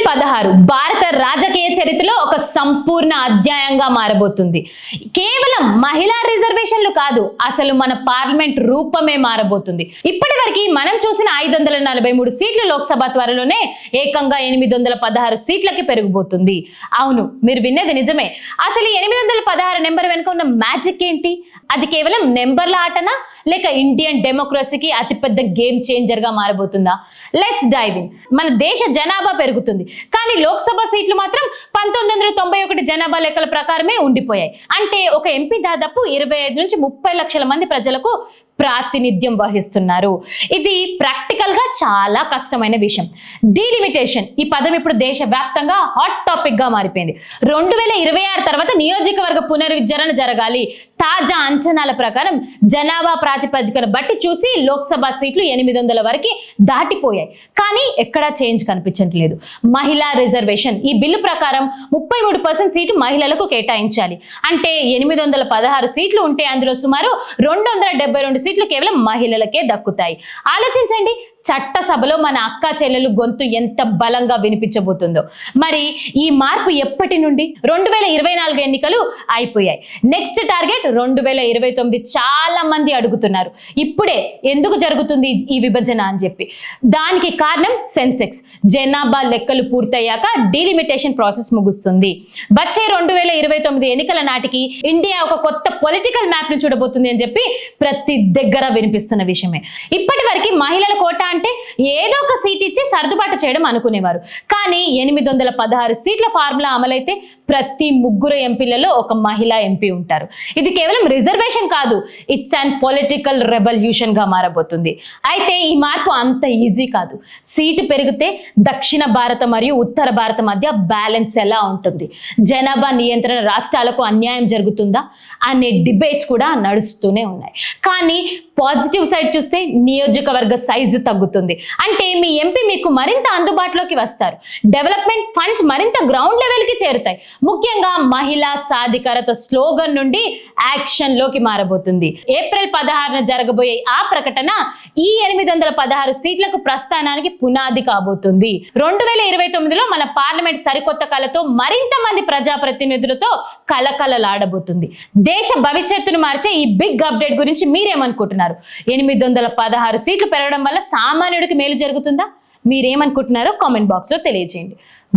16 భారత రాజకీయ చరిత్రలో ఒక సంపూర్ణ అధ్యాయంగా మారబోతుంది. కేవలం మహిళా రిజర్వేషన్లు కాదు, అసలు మన పార్లమెంట్ రూపమే మారబోతుంది. ఇప్పటివరకు మనం చూసిన 543 సీట్లు లోక్సభ త్వరలోనే ఏకంగా 816 సీట్లకి పెరిగిపోతుంది. అవును, మీరు విన్నది నిజమే. అసలు 816 నెంబర్ వెనుక ఉన్న మ్యాజిక్ ఏంటి? అది కేవలం నెంబర్ల ఆటనా, లేక ఇండియన్ డెమోక్రసీకి అతిపెద్ద గేమ్ చేంజర్ గా మారబోతుందా? Let's dive in. మన దేశ జనాభా పెరుగుతుంది, కానీ లోక్సభ సీట్లు మాత్రం 1991 జనాభా లెక్కల ప్రకారమే ఉండిపోయాయి. అంటే ఒక ఎంపీ దాదాపు 25 నుంచి 30 లక్షల మంది ప్రజలకు ప్రాతినిధ్యం వహిస్తున్నారు. ఇది ప్రాక్టికల్ గా చాలా కష్టమైన విషయం. డీలిమిటేషన్ ఈ పదం ఇప్పుడు దేశవ్యాప్తంగా హాట్ టాపిక్ గా మారిపోయింది. 2026 తర్వాత నియోజకవర్గ పునర్విభజన జరగాలి. తాజా అంచనాల ప్రకారం జనాభా ప్రాతిపదికను బట్టి చూసి లోక్సభ సీట్లు 800 వరకు దాటిపోయాయి, కానీ ఎక్కడా చేంజ్ కనిపించట్లేదు. మహిళా రిజర్వేషన్ ఈ బిల్లు ప్రకారం 33% సీటు మహిళలకు కేటాయించాలి. అంటే 816 సీట్లు ఉంటే అందులో సుమారు 272 సీట్లు కేవలం మహిళలకే దక్కుతాయి. ఆలోచించండి, చట్టసభలో మన అక్క చెల్లెలు గొంతు ఎంత బలంగా వినిపించబోతుందో. మరి ఈ మార్పు ఎప్పటి నుండి? 2024 ఎన్నికలు అయిపోయాయి. Next target 2029. చాలా మంది అడుగుతున్నారు, ఇప్పుడే ఎందుకు జరుగుతుంది ఈ విభజన అని చెప్పి. దానికి కారణం సెన్సెక్స్. జనాభా లెక్కలు పూర్తయ్యాక డీలిమిటేషన్ ప్రాసెస్ ముగుస్తుంది. వచ్చే 2029 ఎన్నికల నాటికి ఇండియా ఒక కొత్త పొలిటికల్ మ్యాప్ ను చూడబోతుంది అని చెప్పి ప్రతి దగ్గర వినిపిస్తున్న విషయమే. ఇప్పటి వరకు మహిళల కోటా అంటే ఏదో ఒక సీట్ ఇచ్చి సర్దుబాటు చేయడం అనుకునేవారు. కానీ 816 సీట్ల ఫార్ములా అమలైతే ప్రతి 3 ఎంపీలలో ఒక మహిళా ఎంపీ ఉంటారు. ఇది కేవలం రిజర్వేషన్ కాదు, ఇట్స్ అండ్ పొలిటికల్ రెవల్యూషన్ గా మారబోతుంది. అయితే ఈ మార్పు అంత ఈజీ కాదు. సీటు పెరిగితే దక్షిణ భారత మరియు ఉత్తర భారత మధ్య బ్యాలెన్స్ ఎలా ఉంటుంది? జనాభా నియంత్రణ రాష్ట్రాలకు అన్యాయం జరుగుతుందా అనే డిబేట్స్ కూడా నడుస్తూనే ఉన్నాయి. కానీ పాజిటివ్ సైడ్ చూస్తే నియోజకవర్గ సైజు తగ్గుతుంది. అంటే మీ ఎంపీ మీకు మరింత అందుబాటులోకి వస్తారు. డెవలప్మెంట్ ఫండ్స్ మరింత గ్రౌండ్ లెవెల్ కి చేరుతాయి. ముఖ్యంగా మహిళా సాధికారత స్లోగన్ నుండి యాక్షన్ లోకి మారబోతుంది. ఏప్రిల్ 16న జరగబోయే ఆ ప్రకటన ఈ 816 సీట్లకు ప్రస్థానానికి పునాది కాబోతుంది. 2029లో మన పార్లమెంట్ సరికొత్త కళతో మరింత మంది ప్రజాప్రతినిధులతో కలకలలాడబోతుంది. దేశ భవిష్యత్తును మార్చే ఈ బిగ్ అప్డేట్ గురించి మీరేమనుకుంటున్నారు? 816 సీట్లు పెరగడం వల్ల సామాన్యుడికి మేలు జరుగుతుందా? మీరేమనుకుంటున్నారో కామెంట్ బాక్స్ లో తెలియజేయండి.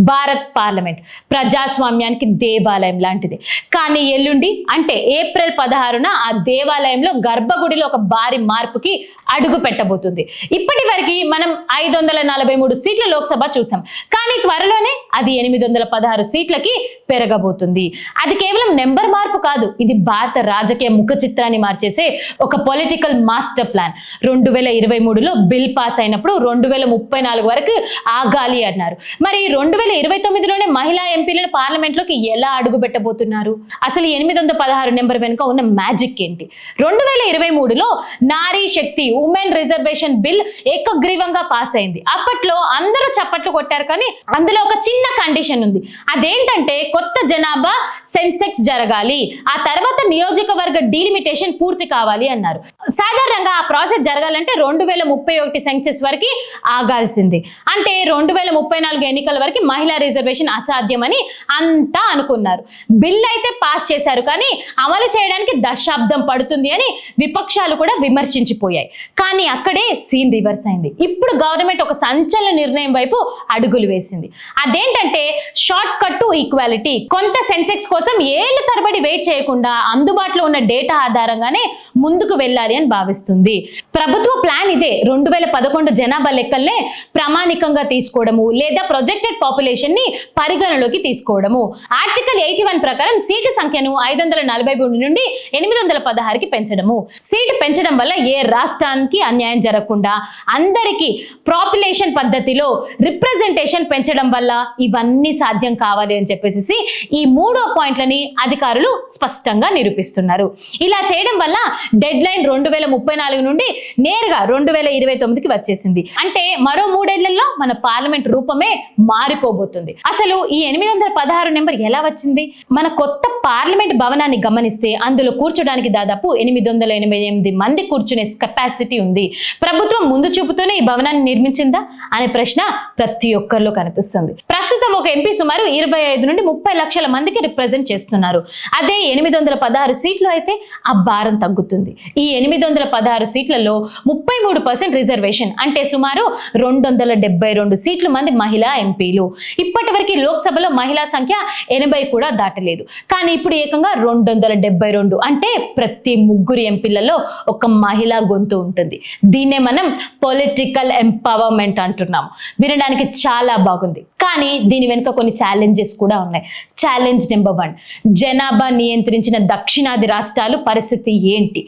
భారత్ పార్లమెంట్ ప్రజాస్వామ్యానికి దేవాలయం లాంటిది. కానీ ఎల్లుండి అంటే ఏప్రిల్ 16న ఆ దేవాలయంలో గర్భగుడిలో ఒక భారీ మార్పుకి అడుగు పెట్టబోతుంది. ఇప్పటి వరకు మనం 543 సీట్ల లోక్సభ చూసాం, కానీ త్వరలోనే అది 816 సీట్లకి పెరగబోతుంది. అది కేవలం నెంబర్ మార్పు కాదు, ఇది భారత రాజకీయ ముఖ చిత్రాన్ని మార్చేసే ఒక పొలిటికల్ మాస్టర్ ప్లాన్. 2023లో బిల్ పాస్ అయినప్పుడు 2034 వరకు ఆగాలి అన్నారు. మరి 2029లోనే మహిళా ఎంపీలను పార్లమెంట్ లోకి ఎలా అడుగు పెట్టబోతున్నారు? అసలు 816 నెంబర్ వెనుక ఉన్న మ్యాజిక్ ఏంటి? 2023లో నారీ శక్తి ఉమెన్ రిజర్వేషన్ బిల్ ఏకగ్రీవంగా పాస్ అయింది. అప్పట్లో అందరూ చప్పట్లు కొట్టారు, కానీ అందులో ఒక చిన్న కండిషన్ ఉంది. అదేంటంటే కొత్త జనాభా సెన్సెక్స్ జరగాలి, ఆ తర్వాత నియోజకవర్గ డీలిమిటేషన్ పూర్తి కావాలి అన్నారు. సాధారణంగా ఆ ప్రాసెస్ జరగాలంటే 2031 సెన్సెస్ వరకు ఆగాల్సింది. అంటే 2034 ఎన్నికల వరకు మహిళా రిజర్వేషన్ అసాధ్యమని అంతా అనుకున్నారు. బిల్ అయితే పాస్ చేశారు, కానీ అమలు చేయడానికి దశాబ్దం పడుతుంది అని విపక్షాలు కూడా విమర్శించిపోయాయి. కానీ అక్కడే సీన్ రివర్స్ అయింది. ఇప్పుడు గవర్నమెంట్ ఒక సంచలన నిర్ణయం వైపు అడుగులు వేసింది. అదేంటంటే షార్ట్ కట్ టు ఈక్వాలిటీ. కొంత సెన్సెక్స్ కోసం ఏళ్ల తరబడి వెయిట్ చేయకుండా అందుబాటులో ఉన్న డేటా ఆధారంగానే ముందుకు వెళ్ళాలి అని భావిస్తుంది. ప్రభుత్వ ప్లాన్ ఇదే. 2011 జనాభా లెక్కల్నే ప్రామాణికంగా తీసుకోవడము లేదా ప్రొజెక్టెడ్ పాపులేషన్ ని పరిగణలోకి తీసుకోవడము. ఆర్టికల్ 81 ప్రకారం సీటు సంఖ్యను 543 నుండి 816కి పెంచడము. సీటు పెంచడం వల్ల ఏ రాష్ట్రానికి అన్యాయం జరగకుండా అందరికీ పాపులేషన్ పద్ధతిలో రిప్రజెంటేషన్ పెంచడం వల్ల ఇవన్నీ సాధ్యం కావాలి అని చెప్పేసి ఈ 3వ పాయింట్లని అధికారులు స్పష్టంగా నిరూపిస్తున్నారు. ఇలా చేయడం వల్ల డెడ్ లైన్ 2034 నుండి నేరుగా 2029కి వచ్చేసింది. అంటే మరో 3 ఏళ్లలో మన పార్లమెంట్ రూపమే మారిపోబోతుంది. అసలు ఈ 816 నెంబర్ ఎలా వచ్చింది? మన కొత్త పార్లమెంట్ భవనాన్ని గమనిస్తే అందులో కూర్చోడానికి దాదాపు 888 మంది కూర్చునే కెపాసిటీ ఉంది. ప్రభుత్వం ముందు చూపుతూనే ఈ భవనాన్ని నిర్మించిందా అనే ప్రశ్న ప్రతి ఒక్కరిలో కనిపిస్తుంది. ప్రస్తుతం ఒక ఎంపీ సుమారు 25 నుండి 30 లక్షల మందికి రిప్రజెంట్ చేస్తున్నారు. అదే 816 సీట్లు అయితే ఆ భారం తగ్గుతుంది. ఈ 816 సీట్లలో 33% రిజర్వేషన్ అంటే సుమారు 272 సీట్లు మంది మహిళా ఎంపీలు. ఇప్పటి వరకు లోక్సభలో మహిళా సంఖ్య 80 కూడా దాటలేదు. కానీ ఇప్పుడు ఏకంగా 272 అంటే ప్రతి 3 ఎంపీలలో ఒక మహిళా గొంతు ఉంటుంది. దీన్నే మనం పొలిటికల్ ఎంపవర్మెంట్ అంటున్నాము. వినడానికి చాలా బాగుంది, కానీ దీని వెనుక కొన్ని ఛాలెంజెస్ కూడా ఉన్నాయి. ఛాలెంజ్ నెంబర్ 1, జనాభా నియంత్రించిన దక్షిణాది రాష్ట్రాలు పరిస్థితి ఏంటి?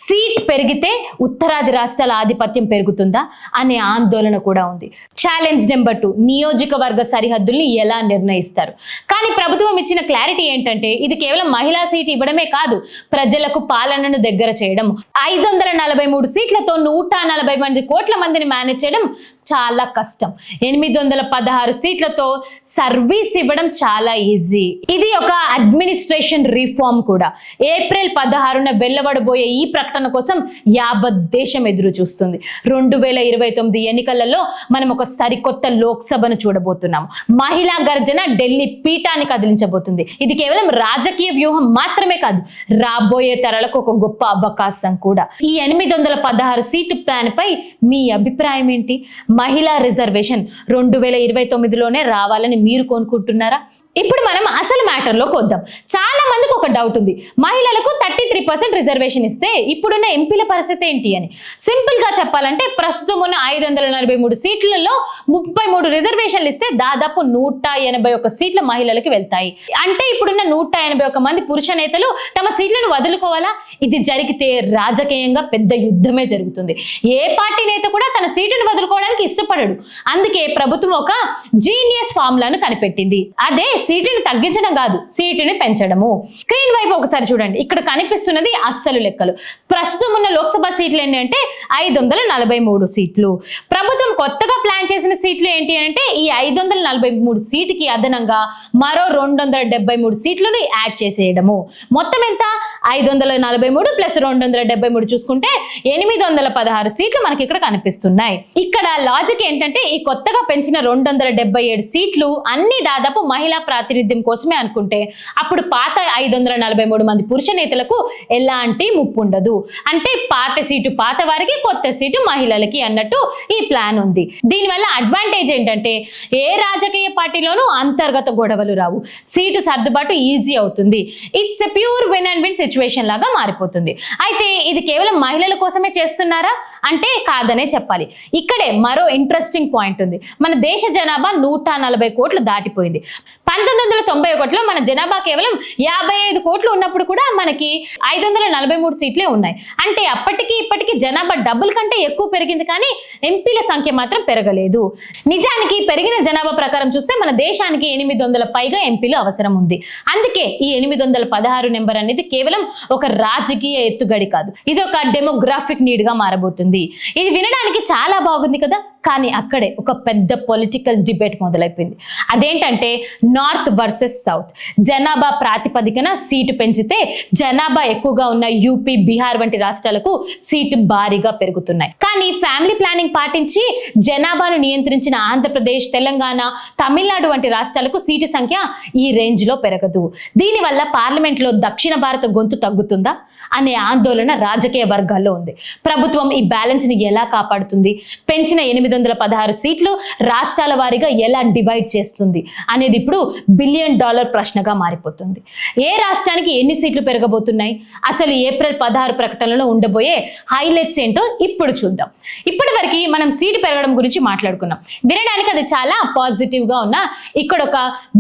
సీట్ పెరిగితే ఉత్తరాది రాష్ట్రాల ఆధిపత్యం పెరుగుతుందా అనే ఆందోళన కూడా ఉంది. ఛాలెంజ్ నెంబర్ 2, నియోజకవర్గ సరిహద్దుల్ని ఎలా నిర్ణయిస్తారు? కానీ ప్రభుత్వం ఇచ్చిన క్లారిటీ ఏంటంటే ఇది కేవలం మహిళా సీట్ ఇవ్వడమే కాదు, ప్రజలకు పాలనను దగ్గర చేయడం. 543 సీట్లతో 140 కోట్ల మందిని మేనేజ్ చేయడం చాలా కష్టం. 816 సీట్లతో సర్వీస్ ఇవ్వడం చాలా ఈజీ. ఇది ఒక అడ్మినిస్ట్రేషన్ రిఫార్మ్ కూడా. ఏప్రిల్ 16న వెల్లవడబోయే ఈ ప్రకటన కోసం యావత్ దేశం ఎదురు చూస్తుంది. 2029 ఎన్నికలలో మనం ఒక సరికొత్త లోక్సభను చూడబోతున్నాం. మహిళా గర్జన ఢిల్లీ పీఠాన్ని కదిలించబోతుంది. ఇది కేవలం రాజకీయ వ్యూహం మాత్రమే కాదు, రాబోయే తరాలకు ఒక గొప్ప అవకాశం కూడా. ఈ 816 సీటు ప్లాన్ పై మీ అభిప్రాయం ఏంటి? మహిళా రిజర్వేషన్ 2029లోనే రావాలని మీరు కోరుకుంటున్నారా? ఇప్పుడు మనం అసలు మ్యాటర్లోకి వద్దాం. చాలా మందికి ఒక డౌట్ ఉంది, మహిళలకు 33% రిజర్వేషన్ ఇస్తే ఇప్పుడున్న ఎంపీల పరిస్థితి ఏంటి అని. సింపుల్ గా చెప్పాలంటే ప్రస్తుతం ఉన్న 543 సీట్లలో 33 రిజర్వేషన్లు ఇస్తే దాదాపు 181 సీట్ల మహిళలకు వెళ్తాయి. అంటే ఇప్పుడున్న 181 మంది పురుష నేతలు తమ సీట్లను వదులుకోవాలా? ఇది జరిగితే రాజకీయంగా పెద్ద యుద్ధమే జరుగుతుంది. ఏ పార్టీ నేత కూడా తన సీటును వదులుకోవడానికి ఇష్టపడడు. అందుకే ప్రభుత్వం ఒక జీనియస్ ఫార్ములాను కనిపెట్టింది. అదే సీటుని తగ్గించడం కాదు, సీటుని పెంచడము. స్క్రీన్ వైపు ఒకసారి చూడండి. ఇక్కడ కనిపిస్తున్నది అస్సలు లెక్కలు. ప్రస్తుతం ఉన్న లోక్సభ సీట్లు ఏంటి అంటే 543 సీట్లు. ప్రభుత్వం కొత్తగా ప్లాన్ చేసిన సీట్లు ఏంటి అంటే ఈ 543 సీటుకి అదనంగా మరో 273 సీట్లను యాడ్ చేసేయడము. మొత్తం ఎంత? 543 ప్లస్ 273 చూసుకుంటే 816 సీట్లు మనకి ఇక్కడ కనిపిస్తున్నాయి. ఇక్కడ లాజిక్ ఏంటంటే ఈ కొత్తగా పెంచిన 277 సీట్లు అన్ని దాదాపు మహిళా ప్రాతినిధ్యం కోసమే అనుకుంటే అప్పుడు పాత 543 మంది పురుష నేతలకు ఎలాంటి ముప్పు ఉండదు. అంటే పాత సీటు పాత వారికి, కొత్త సీటు మహిళలకి అన్నట్టు ఈ ప్లాన్ ఉంది. దీనివల్ల అడ్వాంటేజ్ ఏంటంటే ఏ రాజకీయ పార్టీలోనూ అంతర్గత గొడవలు రావు, సీటు సర్దుబాటు ఈజీ అవుతుంది. It's a pure win and win situation లాగా మారిపోతుంది. అయితే ఇది కేవలం మహిళల కోసమే చేస్తున్నారా అంటే కాదనే చెప్పాలి. ఇక్కడే మరో ఇంట్రెస్టింగ్ పాయింట్ ఉంది. మన దేశ జనాభా 140 కోట్లు దాటిపోయింది. 1991లో మన జనాభా కేవలం 55 కోట్లు ఉన్నప్పుడు కూడా మనకి 543 సీట్లే ఉన్నాయి. అంటే అప్పటికి ఇప్పటికి జనాభా డబుల్ కంటే ఎక్కువ పెరిగింది, కానీ ఎంపీల సంఖ్య మాత్రం పెరగలేదు. నిజానికి పెరిగిన జనాభా ప్రకారం చూస్తే మన దేశానికి 800 పైగా ఎంపీలు అవసరం ఉంది. అందుకే ఈ 816 నెంబర్ అనేది కేవలం ఒక రాజకీయ ఎత్తుగడి కాదు, ఇది ఒక డెమోగ్రాఫిక్ నీడ్ గా మారబోతుంది. ఇది వినడానికి చాలా బాగుంది కదా, కానీ అక్కడే ఒక పెద్ద పొలిటికల్ డిబేట్ మొదలైపోయింది. అదేంటంటే నార్త్ వర్సెస్ సౌత్. జనాభా ప్రాతిపదికన సీటు పెంచితే జనాభా ఎక్కువగా ఉన్న యూపీ, బీహార్ వంటి రాష్ట్రాలకు సీటు భారీగా పెరుగుతున్నాయి. కానీ ఫ్యామిలీ ప్లానింగ్ పాటించి జనాభాను నియంత్రించిన ఆంధ్రప్రదేశ్, తెలంగాణ, తమిళనాడు వంటి రాష్ట్రాలకు సీటు సంఖ్య ఈ రేంజ్ లో పెరగదు. దీనివల్ల పార్లమెంట్ లో దక్షిణ భారత గొంతు తగ్గుతుందా అనే ఆందోళన రాజకీయ వర్గాల్లో ఉంది. ప్రభుత్వం ఈ బ్యాలెన్స్ ని ఎలా కాపాడుతుంది? పెంచిన 816 సీట్లు రాష్ట్రాల వారీగా ఎలా డివైడ్ చేస్తుంది అనేది ఇప్పుడు $1 బిలియన్ ప్రశ్నగా మారిపోతుంది. ఏ రాష్ట్రానికి ఎన్ని సీట్లు పెరగబోతున్నాయి? అసలు ఏప్రిల్ 16 ప్రకటనలో ఉండబోయే హైలైట్స్ ఏంటో ఇప్పుడు చూద్దాం. ఇప్పటి వరకు మనం సీటు పెరగడం గురించి మాట్లాడుకున్నాం. వినడానికి అది చాలా పాజిటివ్ గా ఉన్న ఇక్కడ ఒక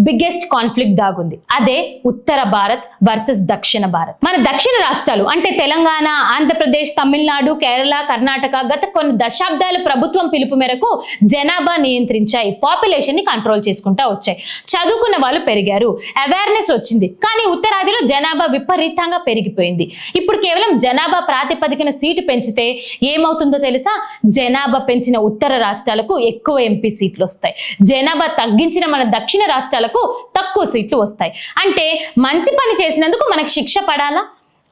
బిగ్గెస్ట్ కాన్ఫ్లిక్ట్ దాగుంది. అదే ఉత్తర భారత్ వర్సెస్ దక్షిణ భారత్. మన దక్షిణ రాష్ట్రాలు అంటే తెలంగాణ, ఆంధ్రప్రదేశ్, తమిళనాడు, కేరళ, కర్ణాటక గత కొన్ని దశాబ్దాలు ప్రభుత్వం పిలుపు మేరకు జనాభా నియంత్రించాయి, పాపులేషన్ ని కంట్రోల్ చేసుకుంటా వచ్చాయి. చదువుకున్న వాళ్ళు పెరిగారు, అవేర్నెస్ వచ్చింది. కానీ ఉత్తరాదిలో జనాభా విపరీతంగా పెరిగిపోయింది. ఇప్పుడు కేవలం జనాభా ప్రాతిపదికన సీటు పెంచితే ఏమవుతుందో తెలుసా? జనాభా పెంచిన ఉత్తర రాష్ట్రాలకు ఎక్కువ ఎంపీ సీట్లు వస్తాయి, జనాభా తగ్గించిన మన దక్షిణ రాష్ట్రాలకు తక్కువ సీట్లు వస్తాయి. అంటే మంచి పని చేసినందుకు మనకు శిక్ష పడాలా?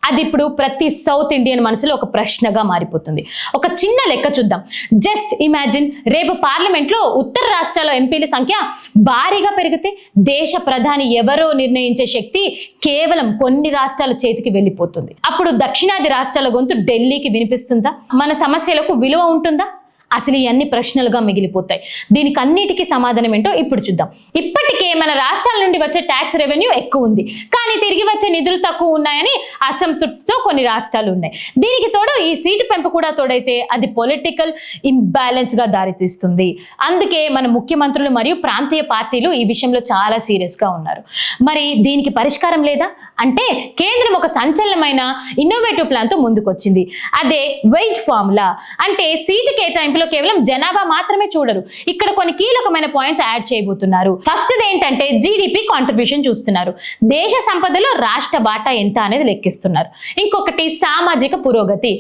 అది ఇప్పుడు ప్రతి సౌత్ ఇండియన్ మనసులో ఒక ప్రశ్నగా మారిపోతుంది. ఒక చిన్న లెక్క చూద్దాం. జస్ట్ ఇమాజిన్, రేపు పార్లమెంట్లో ఉత్తర రాష్ట్రాల ఎంపీల సంఖ్య భారీగా పెరిగితే దేశ ప్రధాని ఎవరో నిర్ణయించే శక్తి కేవలం కొన్ని రాష్ట్రాల చేతికి వెళ్ళిపోతుంది. అప్పుడు దక్షిణాది రాష్ట్రాల గొంతు ఢిల్లీకి వినిపిస్తుందా? మన సమస్యలకు విలువ ఉంటుందా? అసలు ఈ అన్ని ప్రశ్నలుగా మిగిలిపోతాయి. దీనికి అన్నిటికీ సమాధానం ఏంటో ఇప్పుడు చూద్దాం. ఇప్పటికే మన రాష్ట్రాల నుండి వచ్చే ట్యాక్స్ రెవెన్యూ ఎక్కువ ఉంది, కానీ తిరిగి వచ్చే నిధులు తక్కువ ఉన్నాయని అసంతృప్తితో కొన్ని రాష్ట్రాలు ఉన్నాయి. దీనికి తోడు ఈ సీటు పెంపు కూడా తోడైతే అది పొలిటికల్ ఇంబ్యాలెన్స్ గా దారితీస్తుంది. అందుకే మన ముఖ్యమంత్రులు మరియు ప్రాంతీయ పార్టీలు ఈ విషయంలో చాలా సీరియస్ గా ఉన్నారు. మరి దీనికి పరిష్కారం లేదా అంటే కేంద్రం ఒక సంచలనమైన ఇన్నోవేటివ్ ప్లాన్ తో ముందుకొచ్చింది. అదే వెయిట్ ఫార్ములా. అంటే సీటు కేటాయింపులో కేవలం జనాభా మాత్రమే చూడరు, ఇక్కడ కొన్ని కీలకమైన పాయింట్స్ యాడ్ చేయబోతున్నారు. ఫస్ట్ ఏంటంటే జీడిపి కాంట్రిబ్యూషన్ చూస్తున్నారు. దేశ సంపదలో రాష్ట్ర వాటా ఎంత అనేది లెక్కిస్తున్నారు. ఇంకొకటి సామాజిక పురోగతి,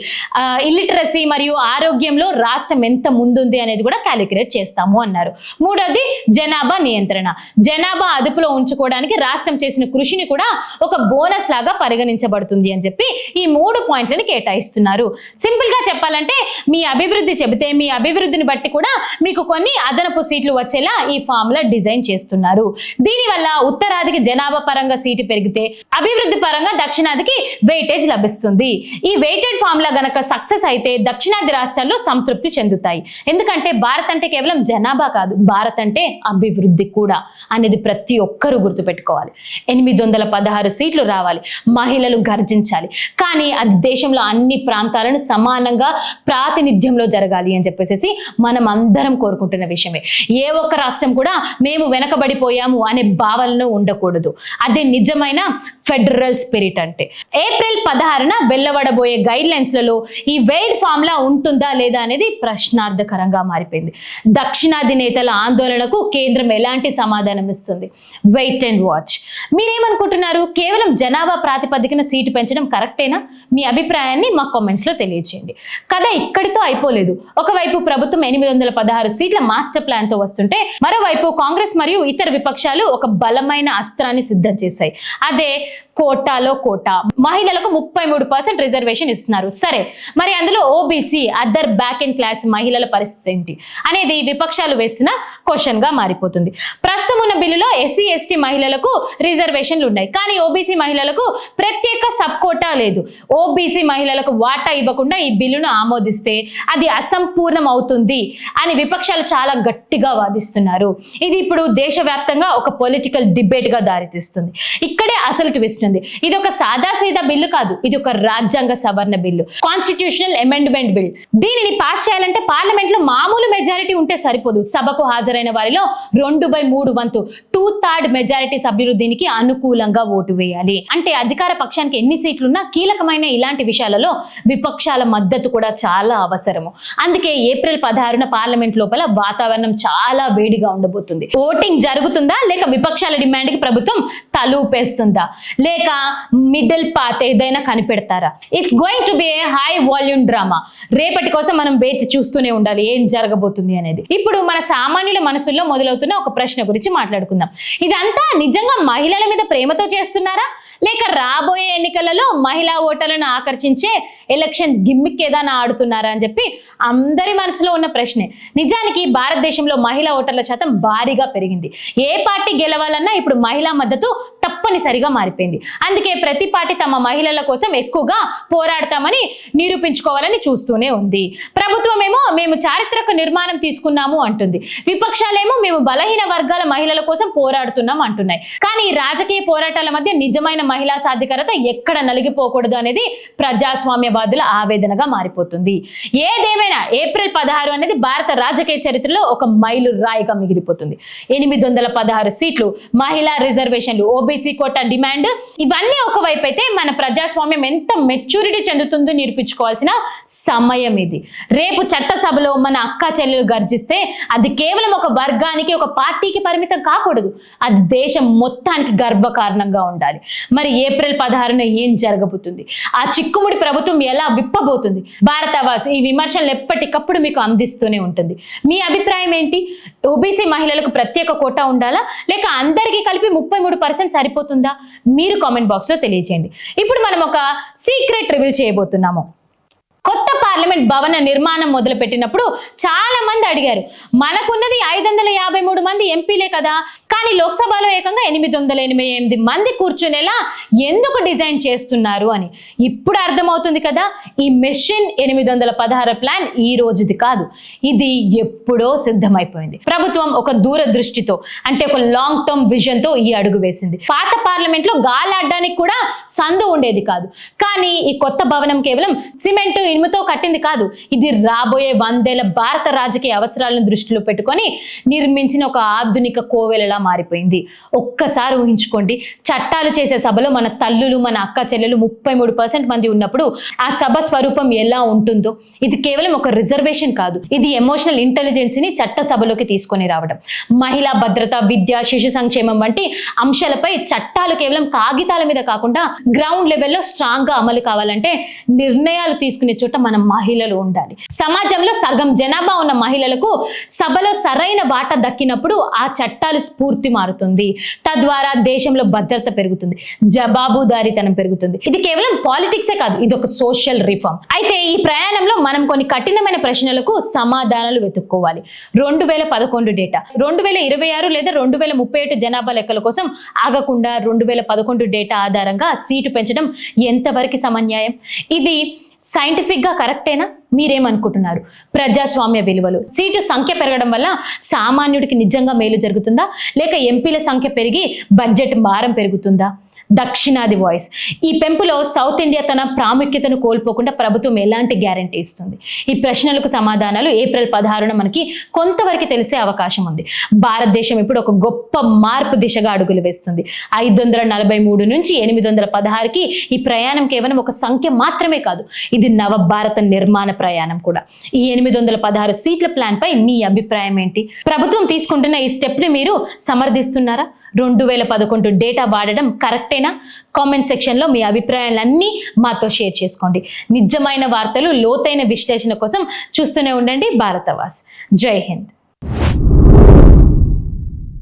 ఇల్లిటరసీ మరియు ఆరోగ్యంలో రాష్ట్రం ఎంత ముందుంది అనేది కూడా క్యాలిక్యులేట్ చేస్తాము అన్నారు. మూడోది జనాభా నియంత్రణ. జనాభా అదుపులో ఉంచుకోవడానికి రాష్ట్రం చేసిన కృషిని కూడా ఒక బోనస్ లాగా పరిగణించబడుతుంది అని చెప్పి ఈ 3 పాయింట్లను కేటాయిస్తున్నారు. సింపుల్ గా చెప్పాలంటే మీ అభివృద్ధి చెబితే మీ అభివృద్ధిని బట్టి కూడా మీకు కొన్ని అదనపు సీట్లు వచ్చేలా ఈ ఫార్ములా డిజైన్ చేస్తున్నారు. దీనివల్ల ఉత్తరాదికి జనాభా పరంగా సీటు పెరిగితే అభివృద్ధి పరంగా దక్షిణాదికి వెయిటేజ్ లభిస్తుంది. ఈ వెయిటెడ్ ఫార్ములా గనక సక్సెస్ అయితే దక్షిణాది రాష్ట్రాల్లో సంతృప్తి చెందుతాయి. ఎందుకంటే భారత్ అంటే కేవలం జనాభా కాదు, భారత్ అంటే అభివృద్ధి కూడా అనేది ప్రతి ఒక్కరూ గుర్తుపెట్టుకోవాలి. 816 సీట్లు రావాలి, మహిళలు గర్జించాలి, కానీ అది దేశంలో అన్ని ప్రాంతాలను సమానంగా ప్రాతినిధ్యంలో జరగాలి అని చెప్పేసి మనం అందరం కోరుకుంటున్న విషయమే. ఏ ఒక్క రాష్ట్రం కూడా మేము వెనకబడిపోయాము అనే భావనలో ఉండకూడదు. అదే నిజమైన ఫెడరల్ స్పిరిట్ అంటే. ఏప్రిల్ 16న వెల్లవడబోయే గైడ్ లైన్స్ లలో ఈ వెయిట్ ఫార్ములా ఉంటుందా లేదా అనేది ప్రశ్నార్థకరంగా మారిపోయింది. దక్షిణాది నేతల ఆందోళనకు కేంద్రం ఎలాంటి సమాధానం ఇస్తుంది? Wait and watch. మీరేమనుకుంటున్నారు? కేవలం జనాభా ప్రాతిపదికన సీటు పెంచడం కరెక్టేనా? మీ అభిప్రాయాన్ని మా కామెంట్స్ లో తెలియజేయండి. కథ ఇక్కడితో అయిపోలేదు. ఒకవైపు ప్రభుత్వం 816 సీట్ల మాస్టర్ ప్లాన్ తో వస్తుంటే, మరోవైపు కాంగ్రెస్ మరియు ఇతర విపక్షాలు ఒక బలమైన అస్త్రాన్ని సిద్ధం చేశాయి. అదే కోటాలో కోటా. మహిళలకు 33% రిజర్వేషన్ ఇస్తున్నారు. సరే, మరి అందులో OBC, other back and class మహిళల పరిస్థితి ఏంటి అనేది విపక్షాలు వేస్తున్న క్వశ్చన్ గా మారిపోతుంది. ప్రస్తుతం ఉన్న బిల్లులో ఎస్సీ ఎస్టీ మహిళలకు రిజర్వేషన్లు ఉన్నాయి, కానీ ఓబీసీ మహిళలకు ప్రత్యేక సబ్ కోటా లేదు. ఓబీసీ మహిళలకు వాటా ఇవ్వకుండా ఈ బిల్లును ఆమోదిస్తే అది అసంపూర్ణం అవుతుంది అని విపక్షాలు చాలా గట్టిగా వాదిస్తున్నారు. ఇది ఇప్పుడు దేశవ్యాప్తంగా ఒక పొలిటికల్ డిబేట్ గా దారితీస్తుంది. ఇక్కడే అసలు ట్విస్ట్ ఉంది. ఇది ఒక సాదా సీదా బిల్లు కాదు, ఇది ఒక రాజ్యాంగ సవరణ బిల్లు, కాన్స్టిట్యూషనల్ అమెండ్మెంట్ బిల్. దీనిని పాస్ చేయాలంటే పార్లమెంట్ లో మామూలు మెజారిటీ ఉంటే సరిపోదు. సభకు హాజరైన వారిలో 2/3 వంతు 2/3 మెజారిటీ సభ్యులు దీనికి అనుకూలంగా ఓటు వేయాలి. అంటే అధికార పక్షానికి ఎన్ని సీట్లున్నా కీలకమైన ఇలాంటి విషయాలలో విపక్షాల మద్దతు కూడా చాలా అవసరము. అందుకే ఏప్రిల్ 16న పార్లమెంట్ లోపల వాతావరణం చాలా వేడిగా ఉండబోతుంది. ఓటింగ్ జరుగుతుందా లేక విపక్షాల డిమాండ్ కి ప్రభుత్వం తలూపేస్తుందా లేక మిడిల్ పాత్ ఏదైనా కనిపెడతారా? It's going to be a high volume drama. రేపటి కోసం మనం వేచి చూస్తూనే ఉండాలి ఏం జరగబోతుంది అనేది. ఇప్పుడు మన సామాన్యుల మనసుల్లో మొదలవుతున్న ఒక ప్రశ్న గురించి మాట్లాడుకుందాం. ఇదంతా నిజంగా మహిళల మీద ప్రేమతో చేస్తున్నారా లేక రాబోయే ఎన్నికలలో మహిళా ఓటర్లను ఆకర్షించే ఎలక్షన్ గిమ్మిక్ ఏదైనా ఆడుతున్నారా అని చెప్పి అందరి మనసులో ఉన్న ప్రశ్నే. నిజానికి భారతదేశంలో మహిళా ఓటర్ల శాతం భారీగా పెరిగింది. ఏ పార్టీ గెలవాలన్నా ఇప్పుడు మహిళా మద్దతు తప్పనిసరిగా మారిపోయింది. అందుకే ప్రతి పార్టీ తమ మహిళల కోసం ఎక్కువగా పోరాడతామని నిరూపించుకోవాలని చూస్తూనే ఉంది. ప్రభుత్వం ఏమో మేము చారిత్రక నిర్మాణం తీసుకున్నాము అంటుంది, విపక్షాలేమో మేము బలహీన వర్గాల మహిళల కోసం పోరాడుతున్నాం అంటున్నాయి. కానీ ఈ రాజకీయ పోరాటాల మధ్య నిజమైన మహిళా సాధికారత ఎక్కడ నలిగిపోకూడదు అనేది ప్రజాస్వామ్యవాదుల ఆవేదనగా మారిపోతుంది. ఏదేమైనా ఏప్రిల్ 16 అనేది భారత రాజకీయ చరిత్రలో ఒక మైలు రాయిగా మిగిలిపోతుంది. 816 సీట్లు, మహిళా రిజర్వేషన్లు, ఓబీసీ కోటా డిమాండ్, ఇవన్నీ ఒకవైపు అయితే మన ప్రజాస్వామ్యం ఎంత మెచ్యూరిటీ చెందుతుందో నిరూపించుకోవాల్సిన సమయం ఇది. రేపు చట్టసభలో మన అక్క చెల్లెలు గర్జిస్తే అది కేవలం ఒక వర్గానికి ఒక పార్టీకి పరిమితం కాకూడదు, అది దేశం మొత్తానికి గర్వకారణంగా ఉండాలి. మరి ఏప్రిల్ 16న ఏం జరగబోతుంది? ఆ చిక్కుముడి ప్రభుత్వం ఎలా విప్పబోతుంది? భారతావాస్ ఈ విమర్శలు ఎప్పటికప్పుడు మీకు అందిస్తూనే ఉంటుంది. మీ అభిప్రాయం ఏంటి? ఓబీసీ మహిళలకు ప్రత్యేక కోటా ఉండాలా, లేక అందరికీ కలిపి 33% సరిపోతుందా? మీరు కామెంట్ బాక్స్ లో తెలియజేయండి. ఇప్పుడు మనం ఒక సీక్రెట్ రివీల్ చేయబోతున్నాము. కొత్త పార్లమెంట్ భవన నిర్మాణం మొదలు పెట్టినప్పుడు చాలా మంది అడిగారు, మనకున్నది 553 మంది ఎంపీలే కదా, కానీ లోక్సభలో ఏకంగా 888 మంది కూర్చునేలా ఎందుకు డిజైన్ చేస్తున్నారు అని. ఇప్పుడు అర్థమవుతుంది కదా, ఈ మెషిన్ 816 ప్లాన్ ఈ రోజుది కాదు, ఇది ఎప్పుడో సిద్ధమైపోయింది. ప్రభుత్వం ఒక దూరదృష్టితో, అంటే ఒక లాంగ్ టర్మ్ విజన్ తో ఈ అడుగు వేసింది. పాత పార్లమెంట్ లో గాలాడడానికి కూడా సందు ఉండేది కాదు, కానీ ఈ కొత్త భవనం కేవలం సిమెంట్ ఇనుముతో కట్టింది కాదు, ఇది రాబోయే 100 ఏళ్ల భారత రాజకీయ అవసరాలను దృష్టిలో పెట్టుకొని నిర్మించిన ఒక ఆధునిక కోవెలలా మారిపోయింది. ఒక్కసారి ఊహించుకోండి, చట్టాలు చేసే సభలో మన తల్లులు, మన అక్క చెల్లెలు 33% మంది ఉన్నప్పుడు ఆ సభ స్వరూపం ఎలా ఉంటుందో. ఇది కేవలం ఒక రిజర్వేషన్ కాదు, ఇది ఎమోషనల్ ఇంటెలిజెన్స్ ని చట్ట సభలోకి తీసుకొని రావడం. మహిళా భద్రత, విద్య, శిశు సంక్షేమం వంటి అంశాలపై చట్టాలు కేవలం కాగితాల మీద కాకుండా గ్రౌండ్ లెవెల్లో స్ట్రాంగ్ గా అమలు కావాలంటే నిర్ణయాలు తీసుకునే చోట మన మహిళలు ఉండాలి. సమాజంలో సగం జనాభా ఉన్న మహిళలకు సభలో సరైన వాటా దక్కినప్పుడు ఆ చట్టాలు స్ఫూర్తి మారుతుంది. తద్వారా దేశంలో భద్రత పెరుగుతుంది, జవాబుదారీతనం పెరుగుతుంది. ఇది కేవలం పాలిటిక్సే కాదు, ఇది ఒక సోషల్ రిఫార్మ్. అయితే ఈ ప్రయాణంలో మనం కొన్ని కఠినమైన ప్రశ్నలకు సమాధానాలు వెతుక్కోవాలి. 2011 డేటా, 2026 లేదా 2037 జనాభా లెక్కల కోసం ఆగకుండా 2011 డేటా ఆధారంగా సీటు పెంచడం ఎంతవరకు సమన్యాయం? ఇది సైంటిఫిక్ గా కరెక్టేనా? మీరేమనుకుంటున్నారు? ప్రజాస్వామ్య విలువలు, సీటు సంఖ్య పెరగడం వల్ల సామాన్యుడికి నిజంగా మేలు జరుగుతుందా, లేక ఎంపీల సంఖ్య పెరిగి బడ్జెట్ భారం పెరుగుతుందా? దక్షిణాది వాయిస్, ఈ పెంపులో సౌత్ ఇండియా తన ప్రాముఖ్యతను కోల్పోకుండా ప్రభుత్వం ఎలాంటి గ్యారంటీ ఇస్తుంది? ఈ ప్రశ్నలకు సమాధానాలు ఏప్రిల్ 16న మనకి కొంతవరకు తెలిసే అవకాశం ఉంది. భారతదేశం ఇప్పుడు ఒక గొప్ప మార్పు దిశగా అడుగులు వేస్తుంది. 543 నుంచి 816కి ఈ ప్రయాణం కేవలం ఒక సంఖ్య మాత్రమే కాదు, ఇది నవ భారత నిర్మాణ ప్రయాణం కూడా. ఈ 816 సీట్ల ప్లాన్ పై మీ అభిప్రాయం ఏంటి? ప్రభుత్వం తీసుకుంటున్న ఈ స్టెప్ ని మీరు సమర్థిస్తున్నారా? 2011 డేటా వాడడం కరెక్టేనా? కామెంట్ సెక్షన్ లో మీ అభిప్రాయాలన్నీ మాతో షేర్ చేసుకోండి. నిజమైన వార్తలు, లోతైన విశ్లేషణ కోసం చూస్తూనే ఉండండి భారతావాస్. జై హింద్.